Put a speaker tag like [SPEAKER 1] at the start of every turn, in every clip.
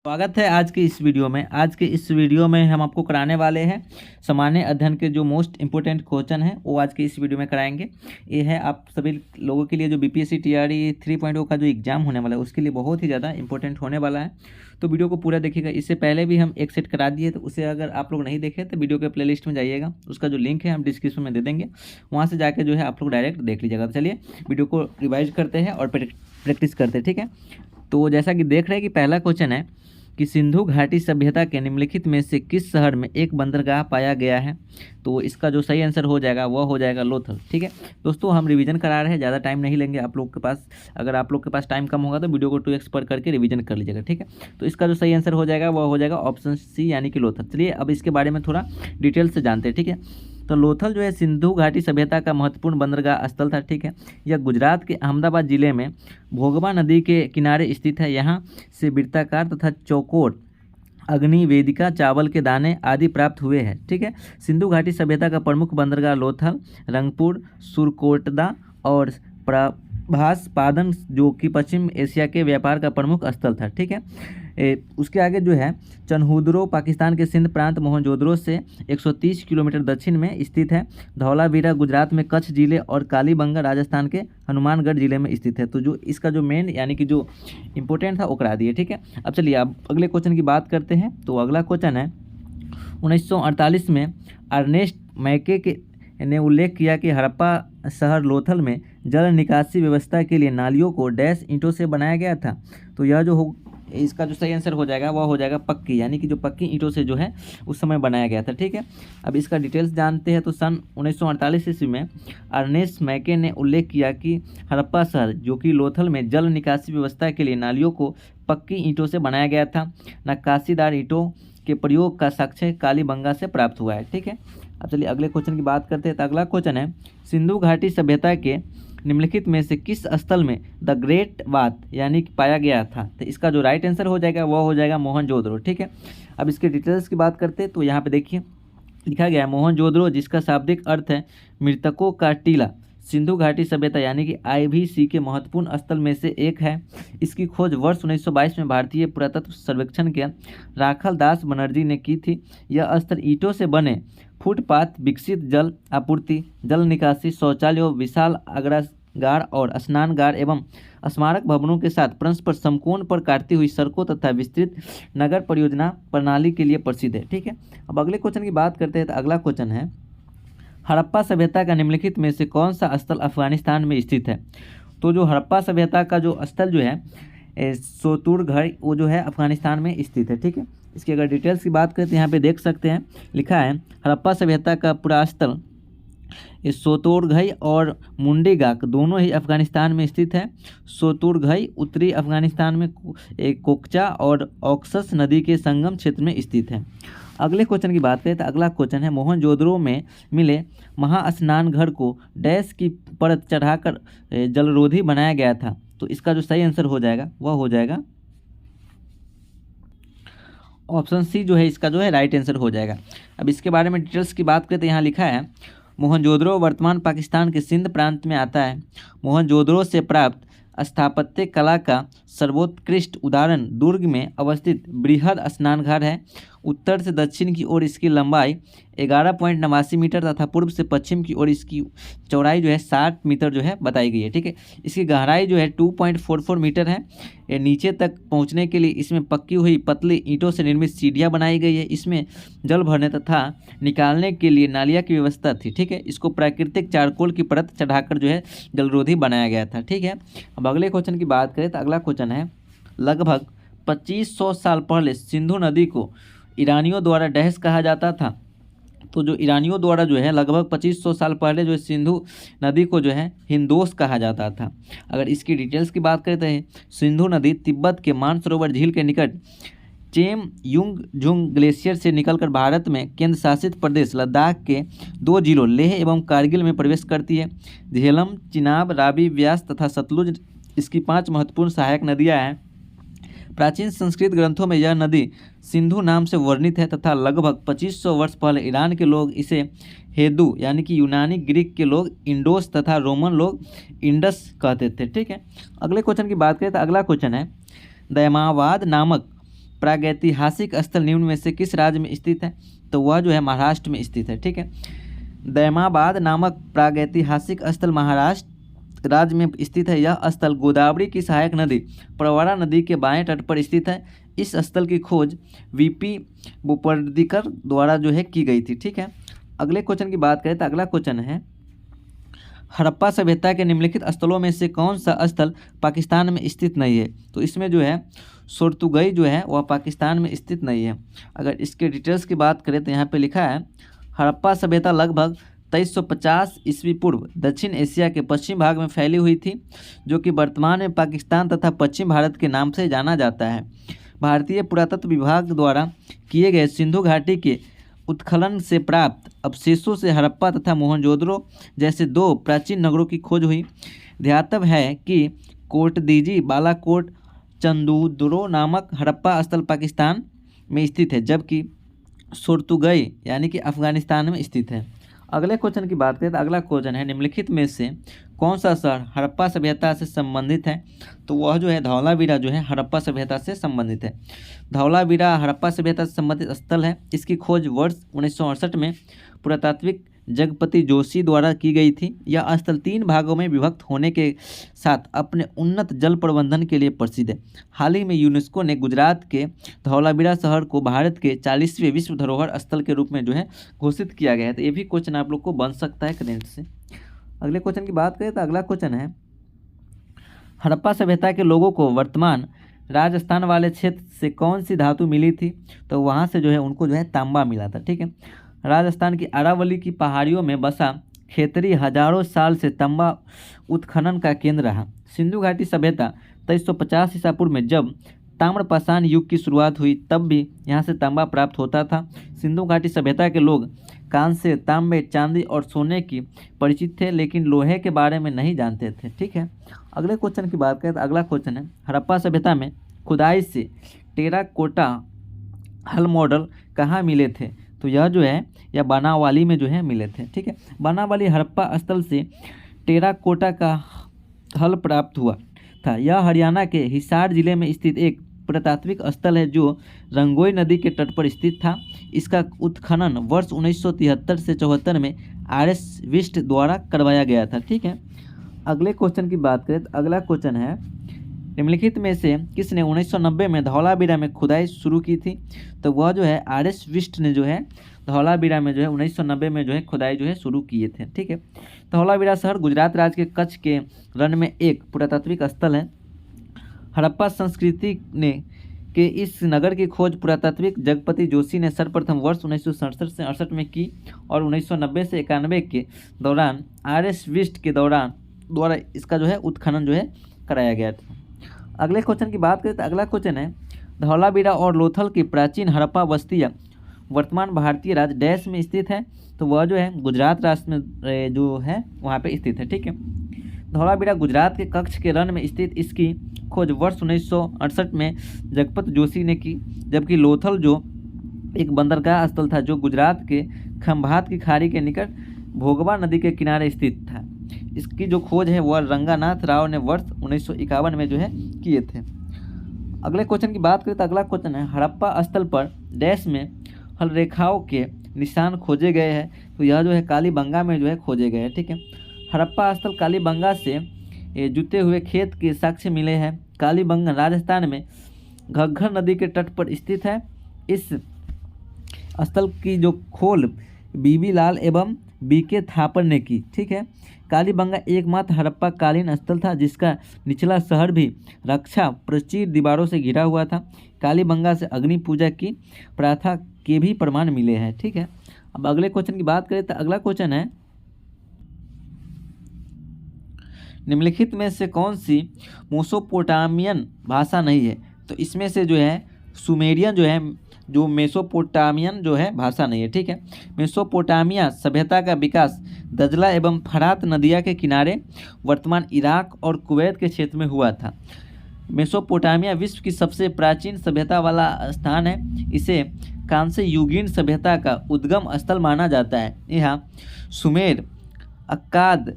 [SPEAKER 1] स्वागत है आज के इस वीडियो में। आज के इस वीडियो में हम आपको कराने वाले हैं सामान्य अध्ययन के जो मोस्ट इंपोर्टेंट क्वेश्चन है वो आज के इस वीडियो में कराएंगे। ये है आप सभी लोगों के लिए जो बीपीएससी टीआरई 3.0 का जो एग्ज़ाम होने वाला है उसके लिए बहुत ही ज़्यादा इंपॉर्टेंट होने वाला है। तो वीडियो को पूरा देखिएगा। इससे पहले भी हम एक सेट करा दिए, तो उसे अगर आप लोग नहीं देखे तो वीडियो के प्लेलिस्ट में जाइएगा, उसका जो लिंक है हम डिस्क्रिप्शन में दे देंगे, वहाँ से जाकर जो है आप लोग डायरेक्ट देख लीजिएगा। तो चलिए वीडियो को रिवाइज करते हैं और प्रैक्टिस करते हैं, ठीक है। तो जैसा कि देख रहे हैं कि पहला क्वेश्चन है कि सिंधु घाटी सभ्यता के निम्नलिखित में से किस शहर में एक बंदरगाह पाया गया है। तो इसका जो सही आंसर हो जाएगा वह हो जाएगा लोथल, ठीक है। दोस्तों हम रिवीजन करा रहे हैं, ज़्यादा टाइम नहीं लेंगे आप लोग के पास। अगर आप लोग के पास टाइम कम होगा तो वीडियो को 2x पर करके रिवीजन कर लीजिएगा, ठीक है। तो इसका जो सही आंसर हो जाएगा वह हो जाएगा ऑप्शन सी यानी कि लोथल। चलिए अब इसके बारे में थोड़ा डिटेल से जानते हैं, ठीक है। तो लोथल जो है सिंधु घाटी सभ्यता का महत्वपूर्ण बंदरगाह स्थल था, ठीक है। यह गुजरात के अहमदाबाद जिले में भोगवा नदी के किनारे स्थित है। यहाँ से वृत्ताकार तथा चौकोर अग्नि वेदिका, चावल के दाने आदि प्राप्त हुए हैं, ठीक है। सिंधु घाटी सभ्यता का प्रमुख बंदरगाह लोथल, रंगपुर, सुरकोटदा और प्रभास पादन जो कि पश्चिम एशिया के व्यापार का प्रमुख स्थल था, ठीक है। उसके आगे जो है चनहुद्रो पाकिस्तान के सिंध प्रांत मोहनजोदड़ो से 130 किलोमीटर दक्षिण में स्थित है। धौलावीरा गुजरात में कच्छ जिले और कालीबंगा राजस्थान के हनुमानगढ़ जिले में स्थित है। तो जो इसका जो मेन यानी कि जो इम्पोर्टेंट था वो करा दिए, ठीक है। अब चलिए अब अगले क्वेश्चन की बात करते हैं। तो अगला क्वेश्चन है 1948 में अर्नेस्ट मैके ने उल्लेख किया कि हड़प्पा शहर लोथल में जल निकासी व्यवस्था के लिए नालियों को डैश ईंटों से बनाया गया था। तो यह जो हो इसका जो सही आंसर हो जाएगा वह हो जाएगा पक्की, यानी कि जो पक्की ईंटों से जो है उस समय बनाया गया था, ठीक है। अब इसका डिटेल्स जानते हैं। तो सन 1948 ईस्वी में अर्नेस्ट मैके ने उल्लेख किया कि हड़प्पा शहर जो कि लोथल में जल निकासी व्यवस्था के लिए नालियों को पक्की ईंटों से बनाया गया था। नक्काशीदार ईंटों के प्रयोग का साक्ष्य कालीबंगा से प्राप्त हुआ है, ठीक है। अब चलिए अगले क्वेश्चन की बात करते हैं। तो अगला क्वेश्चन है सिंधु घाटी सभ्यता के निम्नलिखित में से किस स्थल में द ग्रेट बाथ यानी कि पाया गया था। तो इसका जो राइट आंसर हो जाएगा वह हो जाएगा मोहनजोदड़ो, ठीक है। अब इसके डिटेल्स की बात करते हैं। तो यहाँ पे देखिए लिखा गया है मोहनजोदड़ो, जिसका शाब्दिक अर्थ है मृतकों का टीला, सिंधु घाटी सभ्यता यानी कि आईवीसी के महत्वपूर्ण स्थल में से एक है। इसकी खोज वर्ष 1922 में भारतीय पुरातत्व सर्वेक्षण के राखल दास बनर्जी ने की थी। यह स्थल ईंटों से बने फुटपाथ, विकसित जल आपूर्ति, जल निकासी, शौचालयों, विशाल अग्रगार और स्नानगार एवं स्मारक भवनों के साथ परस्पर समकोण पर काटती हुई सड़कों तथा विस्तृत नगर परियोजना प्रणाली के लिए प्रसिद्ध है, ठीक है। अब अगले क्वेश्चन की बात करते हैं। तो अगला क्वेश्चन है हड़प्पा सभ्यता का निम्नलिखित में से कौन सा स्थल अफगानिस्तान में स्थित है। तो जो हड़प्पा सभ्यता का जो स्थल जो है सोतुरघर वो जो है अफगानिस्तान में स्थित है, ठीक है। इसकी अगर डिटेल्स की बात करें तो यहाँ पे देख सकते हैं लिखा है हड़प्पा सभ्यता का पूरा स्थल सोतुरघई और मुंडीगाक दोनों ही अफगानिस्तान में स्थित है। सोतुरघई उत्तरी अफगानिस्तान में कोकचा और ऑक्सस नदी के संगम क्षेत्र में स्थित है। अगले क्वेश्चन की बात करें तो अगला क्वेश्चन है मोहनजोदड़ो में मिले महास्नान घर को डैश की परत चढ़ाकर जलरोधी बनाया गया था। तो इसका जो सही आंसर हो जाएगा वह हो जाएगा ऑप्शन सी जो है इसका जो है राइट आंसर हो जाएगा। अब इसके बारे में डिटेल्स की बात करें तो यहाँ लिखा है मोहनजोदड़ो वर्तमान पाकिस्तान के सिंध प्रांत में आता है। मोहनजोदड़ो से प्राप्त स्थापत्य कला का सर्वोत्कृष्ट उदाहरण दुर्ग में अवस्थित बृहद स्नानघर है। उत्तर से दक्षिण की ओर इसकी लंबाई 11.89 मीटर तथा पूर्व से पश्चिम की ओर इसकी चौड़ाई जो है 60 मीटर जो है बताई गई है, ठीक है। इसकी गहराई जो है 2.44 मीटर है। ये नीचे तक पहुंचने के लिए इसमें पक्की हुई पतली ईंटों से निर्मित सीढ़ियां बनाई गई है। इसमें जल भरने तथा निकालने के लिए नालिया की व्यवस्था थी, ठीक है। इसको प्राकृतिक चारकोल की परत चढ़ाकर जो है जलरोधी बनाया गया था, ठीक है। अब अगले क्वेश्चन की बात करें तो अगला क्वेश्चन है लगभग 2500 साल पहले सिंधु नदी को ईरानियों द्वारा डैश कहा जाता था। तो जो ईरानियों द्वारा जो है लगभग 2500 साल पहले जो सिंधु नदी को जो है हिंदोस कहा जाता था। अगर इसकी डिटेल्स की बात करते हैं सिंधु नदी तिब्बत के मानसरोवर झील के निकट चेम युंग झुंग ग्लेशियर से निकलकर भारत में केंद्र शासित प्रदेश लद्दाख के 2 जिलों लेह एवं कारगिल में प्रवेश करती है। झेलम, चिनाब, रावी, व्यास तथा सतलुज इसकी 5 महत्वपूर्ण सहायक नदियाँ हैं। प्राचीन संस्कृत ग्रंथों में यह नदी सिंधु नाम से वर्णित है तथा लगभग 2500 वर्ष पहले ईरान के लोग इसे हेदू यानी कि यूनानी, ग्रीक के लोग इंडोस तथा रोमन लोग इंडस कहते थे, ठीक है। अगले क्वेश्चन की बात करें तो अगला क्वेश्चन है दयमावाद नामक प्रागैतिहासिक स्थल निम्न में से किस राज्य में स्थित है? तो वह जो है महाराष्ट्र में स्थित है। ठीक है, दैमाबाद नामक प्रागैतिहासिक स्थल महाराष्ट्र राज्य में स्थित है। यह स्थल गोदावरी की सहायक नदी प्रवरा नदी के बाएं तट पर स्थित है। इस स्थल की खोज वीपी बोपरदीकर द्वारा जो है की गई थी। ठीक है, अगले क्वेश्चन की बात करें तो अगला क्वेश्चन है, हड़प्पा सभ्यता के निम्नलिखित स्थलों में से कौन सा स्थल पाकिस्तान में स्थित नहीं है? तो इसमें जो है सोर्तुगई जो है वह पाकिस्तान में स्थित नहीं है। अगर इसके डिटेल्स की बात करें तो यहाँ पे लिखा है, हड़प्पा सभ्यता लगभग 2350 ईस्वी पूर्व दक्षिण एशिया के पश्चिम भाग में फैली हुई थी, जो कि वर्तमान में पाकिस्तान तथा पश्चिम भारत के नाम से जाना जाता है। भारतीय पुरातत्व विभाग द्वारा किए गए सिंधु घाटी के उत्खनन से प्राप्त अवशेषों से हड़प्पा तथा मोहनजोदड़ो जैसे दो प्राचीन नगरों की खोज हुई। ध्यातव्य है कि कोटदीजी बालाकोट चंदूदुरो नामक हड़प्पा स्थल पाकिस्तान में स्थित है, जबकि सोर्तुगई यानी कि अफगानिस्तान में स्थित है। अगले क्वेश्चन की बात करें तो अगला क्वेश्चन है, निम्नलिखित में से कौन सा शहर हड़प्पा सभ्यता से संबंधित है? तो वह जो है धौलावीरा जो है हड़प्पा सभ्यता से संबंधित है। धौलावीरा हड़प्पा सभ्यता से संबंधित स्थल है। इसकी खोज वर्ष 1968 में पुरातात्विक जगपति जोशी द्वारा की गई थी। यह स्थल 3 भागों में विभक्त होने के साथ अपने उन्नत जल प्रबंधन के लिए प्रसिद्ध है। हाल ही में यूनेस्को ने गुजरात के धौलावीरा शहर को भारत के 40वें विश्व धरोहर स्थल के रूप में जो है घोषित किया गया है। तो ये भी क्वेश्चन आप लोग को बन सकता है करेंट से। अगले क्वेश्चन की बात करें तो अगला क्वेश्चन है, हड़प्पा सभ्यता के लोगों को वर्तमान राजस्थान वाले क्षेत्र से कौन सी धातु मिली थी? तो वहाँ से जो है उनको जो है तांबा मिला था। ठीक है, राजस्थान की अरावली की पहाड़ियों में बसा खेतरी हजारों साल से तांबा उत्खनन का केंद्र रहा। सिंधु घाटी सभ्यता 2350 ईसा पूर्व में जब ताम्रपाषाण युग की शुरुआत हुई तब भी यहाँ से तांबा प्राप्त होता था। सिंधु घाटी सभ्यता के लोग कांस्य, तांबे, चांदी और सोने की परिचित थे, लेकिन लोहे के बारे में नहीं जानते थे। ठीक है, अगले क्वेश्चन की बात करें तो अगला क्वेश्चन है, हड़प्पा सभ्यता में खुदाई से टेराकोटा हल मॉडल कहाँ मिले थे? तो यह जो है यह बनावाली में जो है मिले थे। ठीक है, बनावाली हड़प्पा स्थल से टेराकोटा का हल प्राप्त हुआ था। यह हरियाणा के हिसार जिले में स्थित एक पुरातात्विक स्थल है जो रंगोई नदी के तट पर स्थित था। इसका उत्खनन वर्ष 1973 से 74 में आर.एस. विष्ट द्वारा करवाया गया था। ठीक है, अगले क्वेश्चन की बात करें तो अगला क्वेश्चन है, निम्नलिखित में से किसने 1990 में धौलावीरा में खुदाई शुरू की थी? तो वह जो है आर.एस. विष्ट ने जो है धौलावीरा में जो है 1990 में जो है खुदाई जो है शुरू किए थे। ठीक है, धौलावीरा शहर गुजरात राज्य के कच्छ के रण में एक पुरातात्विक स्थल है। हड़प्पा संस्कृति ने के इस नगर की खोज पुरातात्विक जगपति जोशी ने सर्वप्रथम वर्ष 1967 से 68 में की और 1990 से 91 के दौरान आर.एस. विष्ट के द्वारा इसका जो है उत्खनन जो है कराया गया था। अगले क्वेश्चन की बात करें तो अगला क्वेश्चन है, धौलावीरा और लोथल की प्राचीन हड़प्पा बस्तियाँ वर्तमान भारतीय राज्य डैश में स्थित है? तो वह जो है गुजरात राज्य में जो है वहाँ पे स्थित है। ठीक है, धौलावीरा गुजरात के कच्छ के रण में स्थित इसकी खोज वर्ष 1968 में जगपत जोशी ने की, जबकि लोथल जो एक बंदरगाह स्थल था जो गुजरात के खंभात की खाड़ी के निकट भोगवा नदी के किनारे स्थित था। इसकी जो खोज है वह रंगानाथ राव ने वर्ष 1951 में जो है किए थे। अगले क्वेश्चन की बात करें तो अगला क्वेश्चन है, हड़प्पा स्थल पर डैश में हल रेखाओं के निशान खोजे गए हैं? तो यह जो है कालीबंगा में जो है खोजे गए हैं। ठीक है, हड़प्पा स्थल कालीबंगा से जुते हुए खेत के साक्ष्य मिले हैं। कालीबंगा राजस्थान में घग्गर नदी के तट पर स्थित है। इस स्थल की जो खोल बीबी लाल एवं बीके थापर ने की। ठीक है, कालीबंगा एकमात्र हड़प्पा कालीन स्थल था जिसका निचला शहर भी रक्षा प्राचीर दीवारों से घिरा हुआ था। कालीबंगा से अग्नि पूजा की प्रथा के भी प्रमाण मिले हैं। ठीक है, अब अगले क्वेश्चन की बात करें तो अगला क्वेश्चन है, निम्नलिखित में से कौन सी मेसोपोटामियन भाषा नहीं है? तो इसमें से जो है सुमेरियन जो है जो मेसोपोटामियन जो है भाषा नहीं है। ठीक है, मेसोपोटामिया सभ्यता का विकास दजला एवं फरात नदिया के किनारे वर्तमान इराक और कुवैत के क्षेत्र में हुआ था। मेसोपोटामिया विश्व की सबसे प्राचीन सभ्यता वाला स्थान है। इसे कांस्य युगीन सभ्यता का उद्गम स्थल माना जाता है। यहाँ सुमेर, अक्काद,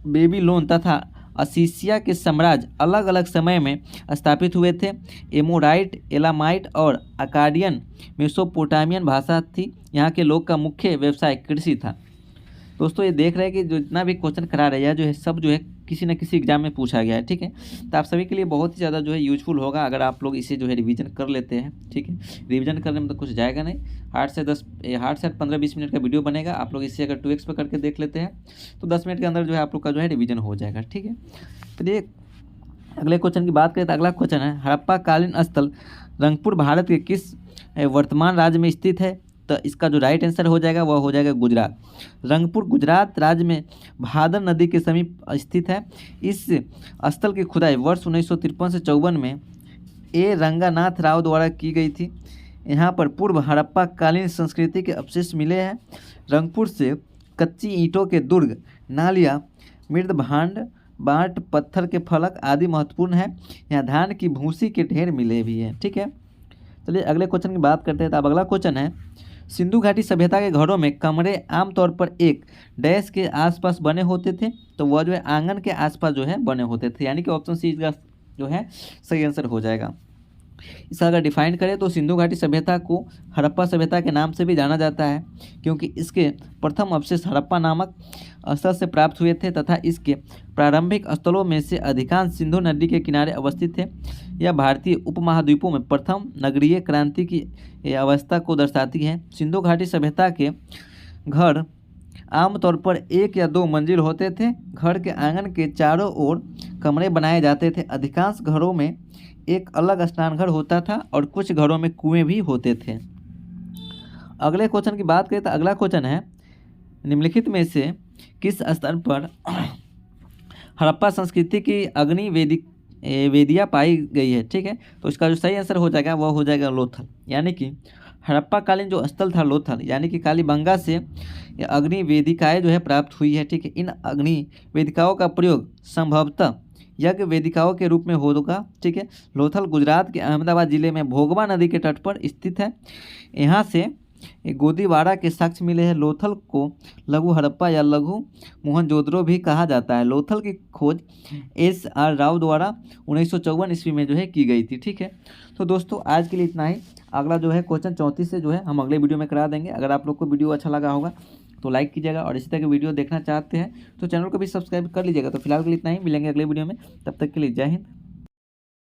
[SPEAKER 1] बेबीलोन तथा असीसिया के साम्राज्य अलग अलग समय में स्थापित हुए थे। एमोराइट, एलामाइट और अकाडियन मेसोपोटामियन भाषा थी। यहाँ के लोग का मुख्य व्यवसाय कृषि था। दोस्तों ये देख रहे हैं कि जो जितना भी क्वेश्चन करा रहे हैं जो है सब जो है किसी न किसी एग्जाम में पूछा गया है, ठीक है। तो आप सभी के लिए बहुत ही ज़्यादा जो है यूजफुल होगा अगर आप लोग इसे जो है रिवीजन कर लेते हैं, ठीक है। रिवीजन करने में तो कुछ जाएगा नहीं, 8 से 15-20 मिनट का वीडियो बनेगा। आप लोग इसे अगर 2x पे करके देख लेते हैं तो 10 मिनट के अंदर जो है आप लोग का जो है रिवीजन हो जाएगा, ठीक है। चलिए अगले क्वेश्चन की बात करें तो अगला क्वेश्चन है, हड़प्पा कालीन स्थल रंगपुर भारत के किस वर्तमान राज्य में स्थित है? तो इसका जो राइट आंसर हो जाएगा वह हो जाएगा गुजरात। रंगपुर गुजरात राज्य में भादर नदी के समीप स्थित है। इस स्थल की खुदाई वर्ष 1953 से 54 में ए रंगानाथ राव द्वारा की गई थी। यहाँ पर पूर्व हड़प्पा कालीन संस्कृति के अवशेष मिले हैं। रंगपुर से कच्ची ईंटों के दुर्ग, नालियाँ, मृद भांड, बाट, पत्थर के फलक आदि महत्वपूर्ण है। यहाँ धान की भूसी के ढेर मिले भी हैं, ठीक है। चलिए अगले क्वेश्चन की बात करते हैं। तो अब अगला क्वेश्चन है, सिंधु घाटी सभ्यता के घरों में कमरे आमतौर पर एक डैश के आसपास बने होते थे। तो वह जो है आंगन के आसपास जो है बने होते थे, यानी कि ऑप्शन सी इसका जो है सही आंसर हो जाएगा। इसका अगर डिफाइन करें तो सिंधु घाटी सभ्यता को हड़प्पा सभ्यता के नाम से भी जाना जाता है, क्योंकि इसके प्रथम अवशेष हड़प्पा नामक स्थल से प्राप्त हुए थे तथा इसके प्रारंभिक स्थलों में से अधिकांश सिंधु नदी के किनारे अवस्थित थे। यह भारतीय उपमहाद्वीपों में प्रथम नगरीय क्रांति की अवस्था को दर्शाती है। सिंधु घाटी सभ्यता के घर आमतौर पर 1 या 2 मंजिल होते थे। घर के आंगन के चारों ओर कमरे बनाए जाते थे। अधिकांश घरों में एक अलग स्नानघर होता था और कुछ घरों में कुएं भी होते थे। अगले क्वेश्चन की बात करें तो अगला क्वेश्चन है, निम्नलिखित में से किस स्तर पर हड़प्पा संस्कृति की अग्नि वेदियाँ पाई गई है, ठीक है। तो इसका जो सही आंसर हो जाएगा वह हो जाएगा लोथल, यानी कि हड़प्पा कालीन जो स्थल था लोथल, यानी कि कालीबंगा से अग्नि वेदिकाएँ जो है प्राप्त हुई है, ठीक है। इन अग्नि वेदिकाओं का प्रयोग संभवतः यज्ञ वेदिकाओं के रूप में होगा, ठीक है। लोथल गुजरात के अहमदाबाद जिले में भोगवा नदी के तट पर स्थित है। यहाँ से गोदीवाड़ा के साक्ष्य मिले हैं। लोथल को लघु हड़प्पा या लघु मोहनजोदड़ो भी कहा जाता है। लोथल की खोज SR राव द्वारा 1954 ईस्वी में जो है की गई थी, ठीक है। तो दोस्तों आज के लिए इतना ही। अगला जो है क्वेश्चन 34 से जो है हम अगले वीडियो में करा देंगे। अगर आप लोग को वीडियो अच्छा लगा होगा तो लाइक कीजिएगा और इसी तरह की वीडियो देखना चाहते हैं तो चैनल को भी सब्सक्राइब कर लीजिएगा। तो फिलहाल के लिए इतना ही, मिलेंगे अगले वीडियो में, तब तक के लिए जय हिंद।